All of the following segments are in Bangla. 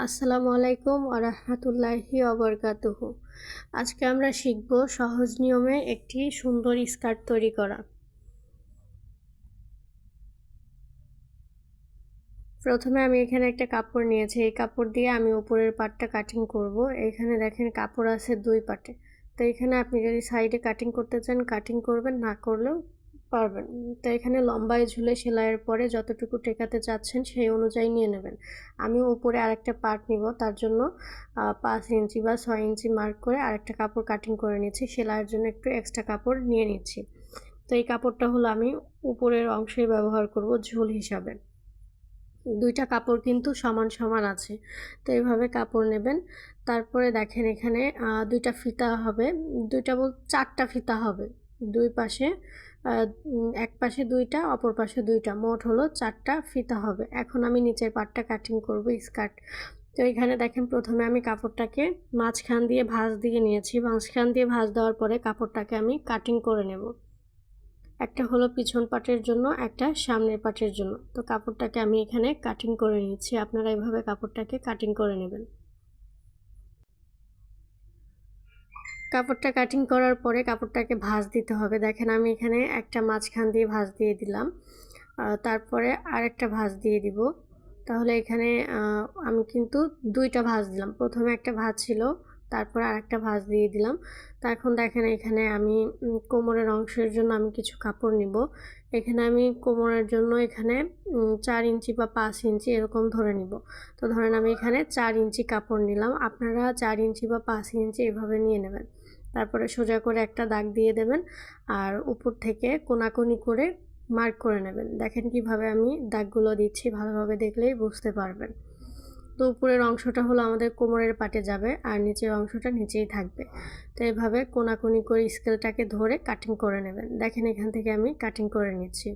আসসালামু আলাইকুম ওয়া রাহমাতুল্লাহি ওয়া বারাকাতুহু। আজকে আমরা শিখব সহজ নিয়মে একটি সুন্দর স্কার্ট তৈরি করা। প্রথমে আমি এখানে একটা কাপড় নিয়েছি। এই কাপড় দিয়ে আমি উপরের পাটটা কাটিং করব। এখানে দেখেন কাপড় আছে দুই পাটে। তো এখানে আপনি যদি সাইডে কাটিং করতে চান কাটিং করবেন, না করলেও পারবেন। তো এখানে লম্বায় ঝুলে সেলাইয়ের পরে যতটুকু টেকাতে চাচ্ছেন সেই অনুযায়ী নিয়ে নেবেন। আমি উপরে আরেকটা পার্ট নিব, তার জন্য 5 ইঞ্চি বা 6 ইঞ্চি মার্ক করে আরেকটা কাপড় কাটিং করে নিচ্ছি। সেলাইয়ের জন্য একটু এক্সট্রা কাপড় নিয়ে নিচ্ছি। তো এই কাপড়টা হলো আমি উপরের অংশে ব্যবহার করব ঝুল হিসাবে। দুইটা কাপড় কিন্তু সমান সমান আছে। তো এইভাবে কাপড় নেবেন। তারপরে দেখেন এখানে দুইটা ফিতা হবে, দুইটা চারটা ফিতা হবে। দুই পাশে এক পাশে দুইটা, অপর পাশে দুইটা, মোট হলো চারটা ফিতা হবে। এখন আমি নিচের পাটটা কাটিং করব স্কার্ট। তো এখানে দেখেন প্রথমে আমি কাপড়টাকে মাঝখান দিয়ে ভাঁজ দিয়ে নিয়েছি। মাঝখান দিয়ে ভাঁজ দেওয়ার পরে কাপড়টাকে আমি কাটিং করে নেব। একটা হলো পিছন পাটের জন্য, একটা সামনের পাটের জন্য। তো কাপড়টাকে আমি এখানে কাটিং করে নিচ্ছি। আপনারা এভাবে কাপড়টাকে কাটিং করে নেবেন। কাপড়টা কাটিং করার পরে কাপড়টাকে ভাঁজ দিতে হবে। দেখেন আমি এখানে একটা মাঝখান দিয়ে ভাঁজ দিয়ে দিলাম, তারপরে আরেকটা ভাঁজ দিয়ে দিব। তাহলে এখানে আমি কিন্তু দুইটা ভাঁজ দিলাম। প্রথমে একটা ভাঁজ ছিল, তারপরে আরেকটা ভাঁজ দিয়ে দিলাম। তো এখন দেখেন এখানে আমি কোমরের অংশের জন্য আমি কিছু কাপড় নিব। এখানে আমি কোমরের জন্য এখানে 4 ইঞ্চি বা 5 ইঞ্চি এরকম ধরে নিব। তো ধরেন আমি এখানে 4 ইঞ্চি কাপড় নিলাম, আপনারা 4 ইঞ্চি বা 5 ইঞ্চি এভাবে নিয়ে নেবেন। তারপরে সোজা করে একটা দাগ দিয়ে দেবেন, আর উপর থেকে কোনাকুনি করে মার্ক করে নেবেন। দেখেন কিভাবে আমি দাগগুলো দিচ্ছি, ভালোভাবে দেখলেই বুঝতে পারবেন। তো উপরের অংশটা হলো আমাদের কোমরের পাটে যাবে, আর নিচের অংশটা নিচেই থাকবে। তো এভাবে কোনাকুনি করে স্কেলটাকে ধরে কাটিং করে নেবেন। দেখেন এখান থেকে আমি কাটিং করে নিচ্ছি।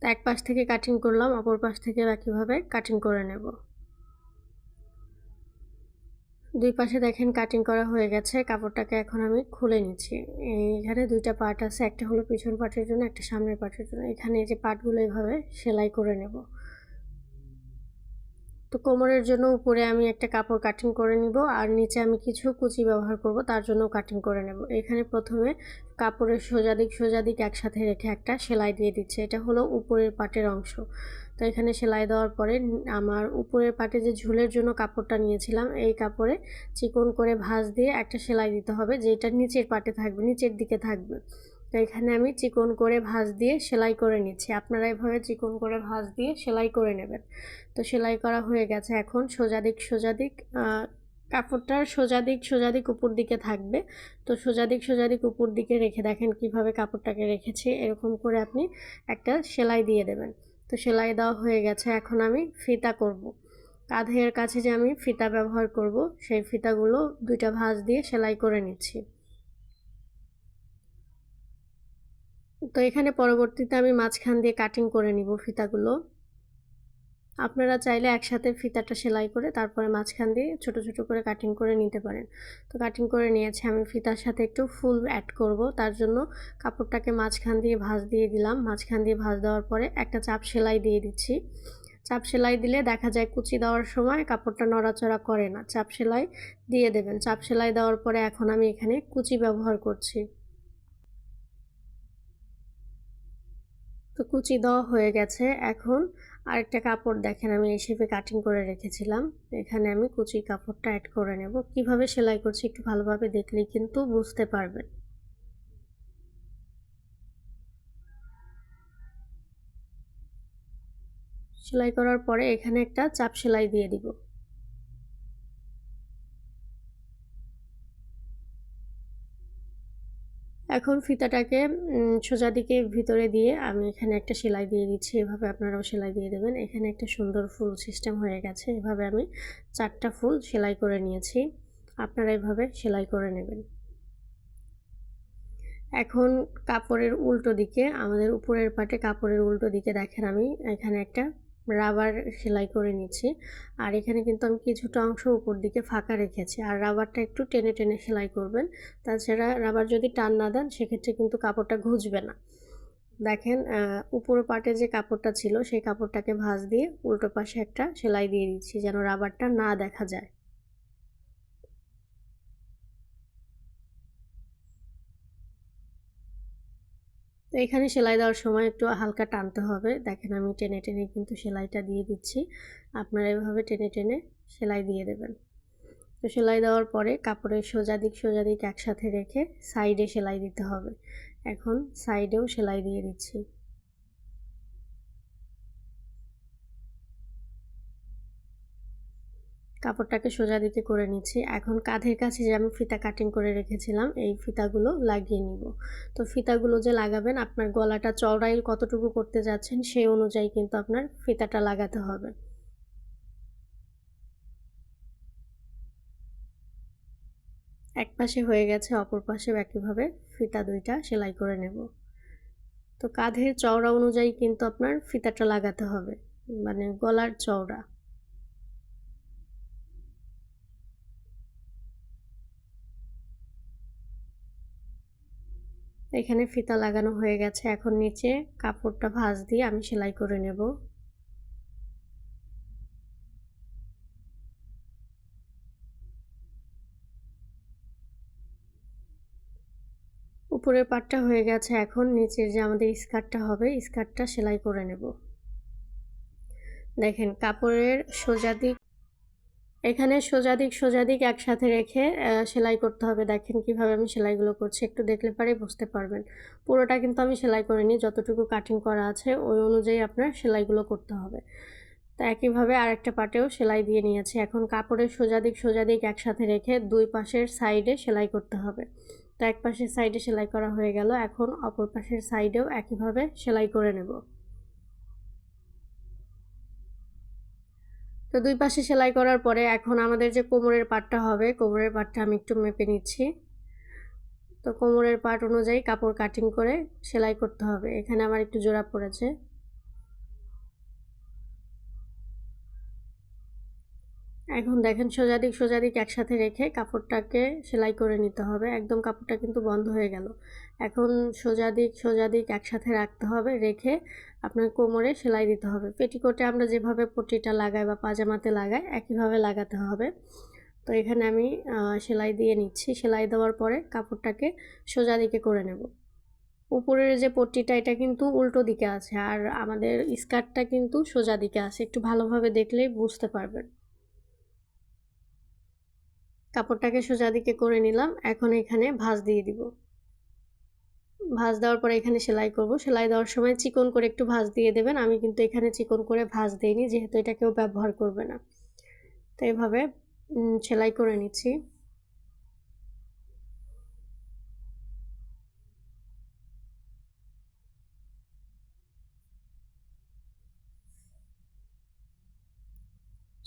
তো এক পাশ থেকে কাটিং করলাম, অপর পাশ থেকে একইভাবে কাটিং করে নেব। দুই পাশে দেখেন কাটিং করা হয়ে গেছে। কাপড়টাকে এখন আমি খুলে নিচ্ছি। এখানে দুইটা পার্ট আছে, একটা হলো পিছন পার্টের জন্য, একটা সামনের পার্টের জন্য। এখানে এই যে পার্টগুলো এভাবে সেলাই করে নেব। তো কোমরের জন্য উপরে আমি একটা কাপড় কাটিং করে নিব, আর নিচে আমি কিছু কুচি ব্যবহার করব, তার জন্য কাটিং করে নেব। এখানে প্রথমে কাপড়ের সোজা দিক একসাথে রেখে একটা সেলাই দিয়ে দিচ্ছে। এটা হলো উপরের পাটের অংশ। তো এখানে সেলাই দেওয়ার পরে আমার উপরের পাটে যে ঝুলের জন্য কাপড়টা নিয়েছিলাম, এই কাপড়ে চিকন করে ভাঁজ দিয়ে একটা সেলাই দিতে হবে, যেটা নিচের পাটে থাকবে, নিচের দিকে থাকবে। তো এখানে আমি চিকন করে ভাঁজ দিয়ে সেলাই করে নিচ্ছি। আপনারা এভাবে চিকন করে ভাঁজ দিয়ে সেলাই করে নেবেন। তো সেলাই করা হয়ে গেছে। এখন সোজা দিক কাপড়টার সোজা দিক উপর দিকে থাকবে। তো সোজা দিক উপর দিকে রেখে দেখেন কিভাবে কাপড়টাকে রেখেছি। এরকম করে আপনি একটা সেলাই দিয়ে দেবেন। তো সেলাই দেওয়া হয়ে গেছে। এখন আমি ফিতা করব। কাঁধের কাছে যে আমি ফিতা ব্যবহার করব, সেই ফিতাগুলো দুইটা ভাঁজ দিয়ে সেলাই করে নিচ্ছি। তো এখানে পরবর্তীতে আমি মাঝখান দিয়ে কাটিং করে নিব ফিতাগুলো। আপনারা চাইলে একসাথে ফিতাটা সেলাই করে তারপরে মাঝখান দিয়ে ছোট ছোট করে কাটিং করে নিতে পারেন। তো কাটিং করে নিয়েছি। আমি ফিতার সাথে একটু ফুল অ্যাড করব, তার জন্য কাপড়টাকে মাঝখান দিয়ে ভাঁজ দিয়ে দিলাম। মাঝখান দিয়ে ভাঁজ দেওয়ার পরে একটা চাপ সেলাই দিয়ে দিচ্ছি। চাপ সেলাই দিলে দেখা যায় কুচি দেওয়ার সময় কাপড়টা নড়াচড়া করে না। চাপ সেলাই দিয়ে দেবেন। চাপ সেলাই দেওয়ার পরে এখন আমি এখানে কুচি ব্যবহার করছি। তো কুচি দেওয়া হয়ে গেছে। এখন আরেকটা কাপড় দেখেন আমি এই শেপে কাটিং করে রেখেছিলাম, এখানে আমি কুচি কাপড়টা অ্যাড করে নেব। কিভাবে সেলাই করছি একটু ভালোভাবে দেখলেই কিন্তু বুঝতে পারবেন। সেলাই করার পরে এখানে একটা চাপ সেলাই দিয়ে দিব। এখন ফিতাটাকে সোজা দিকে ভিতরে দিয়ে আমি এখানে একটা সেলাই দিয়ে দিচ্ছি। এভাবে আপনারাও সেলাই দিয়ে দেবেন। এখানে একটা সুন্দর ফুল সিস্টেম হয়ে গেছে। এভাবে আমি 4টা ফুল সেলাই করে নিয়েছি। আপনারা এভাবে সেলাই করে নেবেন। এখন কাপড়ের উল্টো দিকে, আমাদের উপরের পাটে কাপড়ের উল্টো দিকে দেখেন আমি এখানে একটা রাবার সেলাই করে নিচ্ছি। আর এখানে কিন্তু আমি কিছুটা অংশ উপর দিকে ফাঁকা রেখেছি, আর রাবারটা একটু টেনে টেনে সেলাই করবেন। তাছাড়া রাবার যদি টান না দেন সেক্ষেত্রে কিন্তু কাপড়টা ঘুচবে না। দেখেন উপরের পার্টে যে কাপড়টা ছিল সেই কাপড়টাকে ভাঁজ দিয়ে উল্টো পাশে একটা সেলাই দিয়ে দিচ্ছি যেন রাবারটা না দেখা যায়। তো এখানে সেলাই দেওয়ার সময় একটু হালকা টানতে হবে। দেখেন আমি টেনে টেনে কিন্তু সেলাইটা দিয়ে দিচ্ছি। আপনারা এভাবে টেনে টেনে সেলাই দিয়ে দেবেন। তো সেলাই দেওয়ার পরে কাপড়ের সোজা দিক একসাথে রেখে সাইডে সেলাই দিতে হবে। এখন সাইডেও সেলাই দিয়ে দিচ্ছি। কাপড়টাকে সোজা দিকে করে নিচ্ছি। এখন কাঁধের কাছে যে আমি ফিতা কাটিং করে রেখেছিলাম এই ফিতাগুলো লাগিয়ে নিব। তো ফিতাগুলো যে লাগাবেন আপনার গলাটা চওড়াই কতটুকু করতে যাচ্ছেন সেই অনুযায়ী কিন্তু আপনার ফিতাটা লাগাতে হবে। এক পাশে হয়ে গেছে, অপর পাশেও একইভাবে ফিতা দুইটা সেলাই করে নেব। তো কাঁধের চওড়া অনুযায়ী কিন্তু আপনার ফিতাটা লাগাতে হবে, মানে গলার চওড়া। এখানে ফিতা লাগানো হয়ে গেছে, এখন নিচে কাপড়টা ভাঁজ দিয়ে আমি সেলাই করে নেব। উপরের পাটটা হয়ে গেছে, এখন নিচের যে আমাদের স্কার্টটা হবে স্কার্টটা সেলাই করে নেব। দেখেন কাপড়ের সোজা দিক, এখানে সোজা দিক একসাথে রেখে সেলাই করতে হবে। দেখেন কিভাবে আমি সেলাইগুলো করছি, একটু দেখলে পরে বুঝতে পারবেন। পুরোটা কিন্তু আমি সেলাই করিনি, যতটুকু কাটিং করা আছে ওই অনুযায়ী আপনার সেলাইগুলো করতে হবে। তো একইভাবে আরেকটা পাটেও সেলাই দিয়ে নিয়েছি। এখন কাপড়ের সোজা দিক একসাথে রেখে দুই পাশের সাইডে সেলাই করতে হবে। তো এক পাশের সাইডে সেলাই করা হয়ে গেল, এখন অপর পাশের সাইডেও একইভাবে সেলাই করে নেব। তো দুই পাশে সেলাই করার পরে এখন আমাদের যে কোমরের পাটটা হবে, কোমরের পাটটা আমি একটু মেপে নিচ্ছি। তো কোমরের পাট অনুযায়ী কাপড় কাটিং করে সেলাই করতে হবে। এখানে আমার একটু জোড়া পড়েছে। এখন দেখেন সোজা দিক একসাথে রেখে কাপড়টাকে সেলাই করে নিতে হবে। একদম কাপড়টা কিন্তু বন্ধ হয়ে গেল। এখন সোজা দিক একসাথে রাখতে হবে, রেখে আপনার কোমরে সেলাই দিতে হবে। পেটিকোটে আমরা যেভাবে পট্টিটা লাগাই বা পাজামাতে লাগাই একইভাবে লাগাতে হবে। তো এখানে আমি সেলাই দিয়ে নিচ্ছি। সেলাই দেওয়ার পরে কাপড়টাকে সোজা দিকে করে নেব। উপরের যে পট্টিটা এটা কিন্তু উল্টো দিকে আছে, আর আমাদের স্কার্টটা কিন্তু সোজা দিকে আছে। একটু ভালোভাবে দেখলেই বুঝতে পারবেন। কাপড়টাকে সোজা দিকে করে নিলাম, এখন এখানে ভাঁজ দিয়ে দিব। ভাঁজ দেওয়ার পরে এখানে সেলাই করব। সেলাই দেওয়ার সময় চিকন করে একটু ভাঁজ দিয়ে দেবেন। আমি কিন্তু এখানে চিকন করে ভাঁজ দেইনি, যেহেতু এটা কেউ ব্যবহার করবে না। তো এভাবে সেলাই করে নিচ্ছি।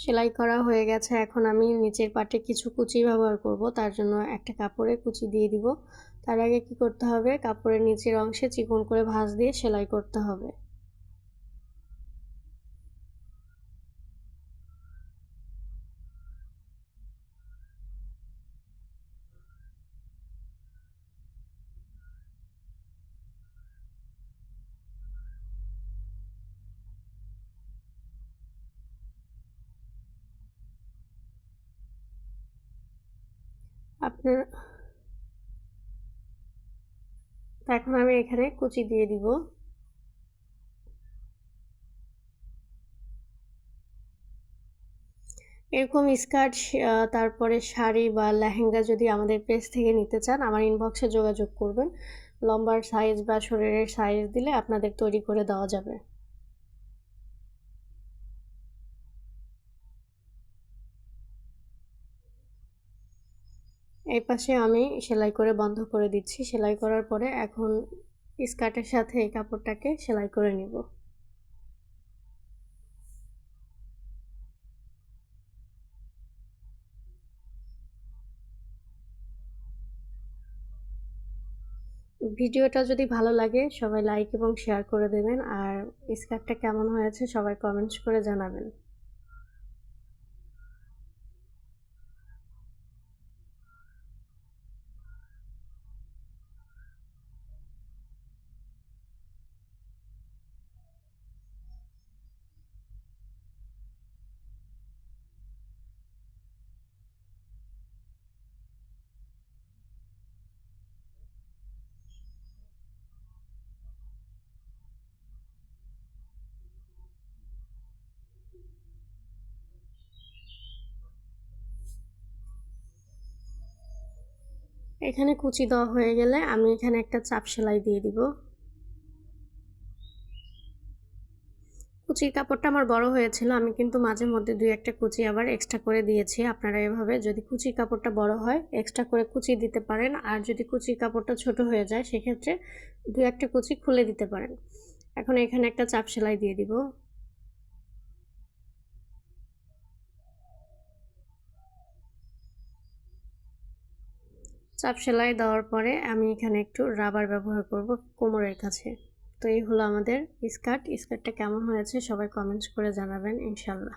সেলাই করা হয়ে গেছে, এখন আমি নিচের পাটে কিছু কুচি ব্যবহার করব, তার জন্য একটা কাপড়ে কুচি দিয়ে দিব। তার আগে কি করতে হবে, কাপড়ের নিচের অংশে চিকন করে ভাঁজ দিয়ে সেলাই করতে হবে। আপনার এখন আমি এখানে কুচি দিয়ে দিব। এরকম স্কার্ট তারপরে শাড়ি বা লেহেঙ্গা যদি আমাদের পেজ থেকে নিতে চান আমার ইনবক্সে যোগাযোগ করবেন। লম্বার সাইজ বা শরীরের সাইজ দিলে আপনাদের তৈরি করে দেওয়া যাবে। এই পাশে আমি সেলাই করে বন্ধ করে দিচ্ছি। সেলাই করার পরে এখন স্কার্টের সাথে এই কাপড়টাকে সেলাই করে নিব। ভিডিওটা যদি ভালো লাগে সবাই লাইক এবং শেয়ার করে দেবেন, আর স্কার্টটা কেমন হয়েছে সবাই কমেন্টস করে জানাবেন। এখানে কুচি দেওয়া হয়ে গেলে আমি এখানে একটা চাপ সেলাই দিয়ে দিব। কুচির কাপড়টা আমার বড় হয়েছিল, আমি কিন্তু মাঝে মধ্যে দুই একটা কুচি আবার এক্সট্রা করে দিয়েছি। আপনারা এভাবে যদি কুচির কাপড়টা বড় হয় এক্সট্রা করে কুচি দিতে পারেন, আর যদি কুচির কাপড়টা ছোট হয়ে যায় সেক্ষেত্রে দুই একটা কুচি খুলে দিতে পারেন। এখন এখানে একটা চাপ সেলাই দিয়ে দিব। চাপ সেলাই দেওয়ার পরে আমি এখানে একটু রাবার ব্যবহার করব কোমরের কাছে। তো এই হলো আমাদের স্কার্টটা কেমন হয়েছে সবাই কমেন্টস করে জানাবেন ইনশাল্লাহ।